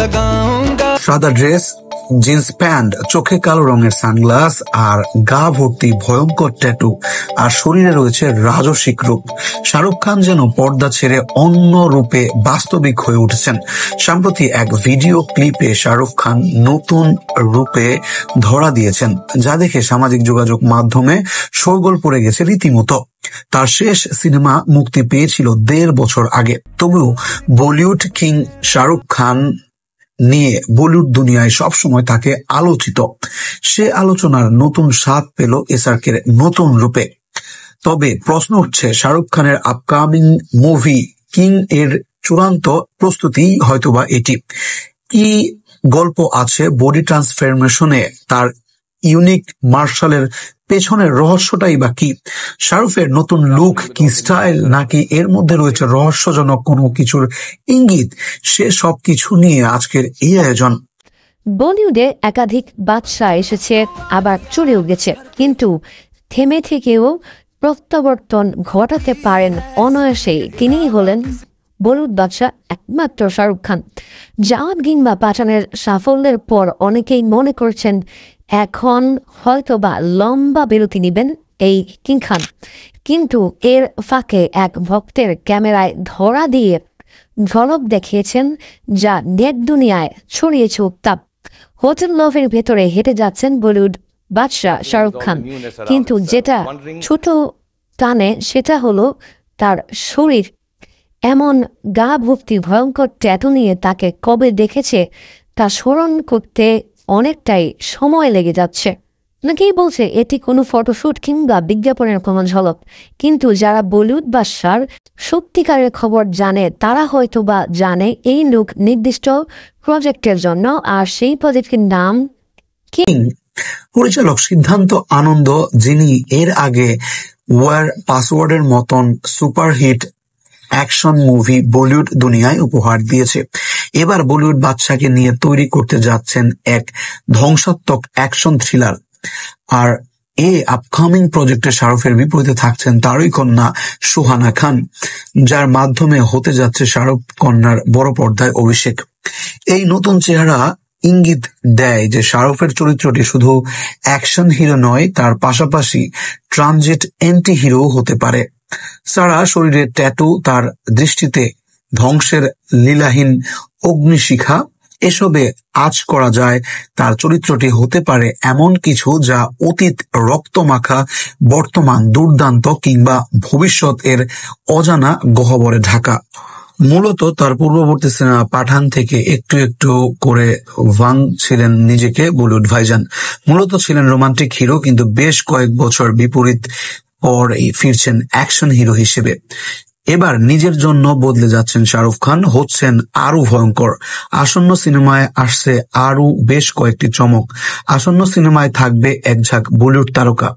लगाऊंगा। সাদা dress, jeans pant, চোখে কালো রঙের সানগ্লাস আর গা ভর্তি ভয়ঙ্কর ট্যাটু, আর শরীরে রয়েছে রাজসিক রূপ। শাহরুখ খান যেন পর্দা ছেড়ে অন্য রূপে বাস্তবিক হয়ে উঠেছেন। সম্প্রতি এক ভিডিও ক্লিপে শাহরুখ খান নতুন রূপে ধরা দিয়েছেন, যা দেখে সামাজিক যোগাযোগ মাধ্যমে শোরগোল পড়ে গেছে রীতিমতো। তার শেষ সিনেমা মুক্তি পেয়েছিল 1.5 বছর আগে। তবুও বলিউড কিং শাহরুখ খান নিয়ে বলিউড দুনিয়ায় সবসময় তাকে আলোচিত। সে আলোচনার নতুন স্বাদ পেল এসআরকের নতুন রূপে। তবে প্রশ্ন উঠছে, শাহরুখ খানের আপকামিং মুভি কিং এর চূড়ান্ত প্রস্তুতি হয়তোবা এটি। কি গল্প আছে বডি ট্রান্সফরমেশনে? তার ইউনিক মার্শালের পেছনের রহস্যটাই বা কি? শাহরুখের নতুন লুক কি স্টাইল, নাকি এর মধ্যে রয়েছে রহস্যজনক কোনো কিছুর ইঙ্গিত? সে সবকিছু নিয়ে আজকের এই আয়োজন। বলিউডে একাধিক বাদশা এসেছে, আবার চলেও গেছে, কিন্তু থেমে থেকেও প্রত্যাবর্তন ঘটাতে পারেন অনায়াসেই। তিনিই হলেন বলিউড বাদশা একমাত্র শাহরুখ খান। জাওয়ান কিংবা পাঠানের সাফল্যের পর অনেকেই মনে করছেন এখন হয়তোবা লম্বা বিরতি নেবেন এই কিং খান, কিন্তু এর ফাঁকে এক ভক্তের ক্যামেরায় ধরা দিয়ে ঝলক দেখিয়েছেন, যা নেট দুনিয়ায় ছড়িয়েছে উত্তাপ। হোটেল লভের ভেতরে হেঁটে যাচ্ছেন বলিউড বাদশা শাহরুখ খান, কিন্তু যেটা ছোট টানে সেটা হলো তার শরীর। এমন গা ভর্তি ভয়ঙ্কর ট্যাটু নিয়ে তাকে কবে দেখেছে তা স্মরণ করতে অনেকটাই সময় লেগে যাচ্ছে। অনেকেই বলছে এটি কোনো ফটোশ্যুট কিংবা বিজ্ঞাপনের কোনো ঝলক, কিন্তু যারা বলিউড বাদশার সত্যিকারের খবর জানে তারা হয়তো বা জানে এই লুক নির্দিষ্ট প্রজেক্টের জন্য, আর সেই প্রজেক্টের নাম কিং। পরিচালক সিদ্ধান্ত আনন্দ, যিনি এর আগে ওয়ার পাসওয়ার্ডের মতন সুপারহিট অ্যাকশন মুভি বলিউড দুনিয়ায় উপহার দিয়েছে, এবার বলিউড বাদশাকে নিয়ে তৈরি করতে যাচ্ছেন এক ধ্বংসাত্মক অ্যাকশন থ্রিলার। আর এই আপকামিং প্রজেক্টে শাহরুখের বিপরীতে থাকছেন তারই কন্যা সুহানা খান, যার মাধ্যমে হতে যাচ্ছে শাহরুখ কন্যার বড় পর্দায় অভিষেক। এই নতুন চেহারা ইঙ্গিত দেয় যে শাহরুখের চরিত্রটি শুধু অ্যাকশন হিরো নয়, তার পাশাপাশি ট্রানজিট অ্যান্টি হিরো হতে পারে। সারা শরীরে ট্যাটু, তার দৃষ্টিতে ধ্বংসের লীলাহীন অগ্নিশিখা, এসবে আঁচ করা যায় তার চরিত্রটি হতে পারে এমন কিছু যা অতীত রক্তমাখা, বর্তমান দুর্দান্ত, কিংবা ভবিষ্যৎ এর অজানা গহ্বরে ঢাকা। মূলত তার পূর্ববর্তী সিনেমা পাঠান থেকে একটু একটু করে ভাঙছিলেন নিজেকে বলিউড ভাইজান। মূলত ছিলেন রোমান্টিক হিরো, কিন্তু বেশ কয়েক বছর বিপরীত পর ফিরছেন অ্যাকশন হিরো হিসেবে। এবার নিজের জন্য বদলে যাচ্ছেন শাহরুখ খান, হচ্ছেন আরো ভয়ঙ্কর। আসন্ন সিনেমায় আসছে আরো বেশ কয়েকটি চমক। আসন্ন সিনেমায় থাকবে এক ঝাঁক বলিউড তারকা।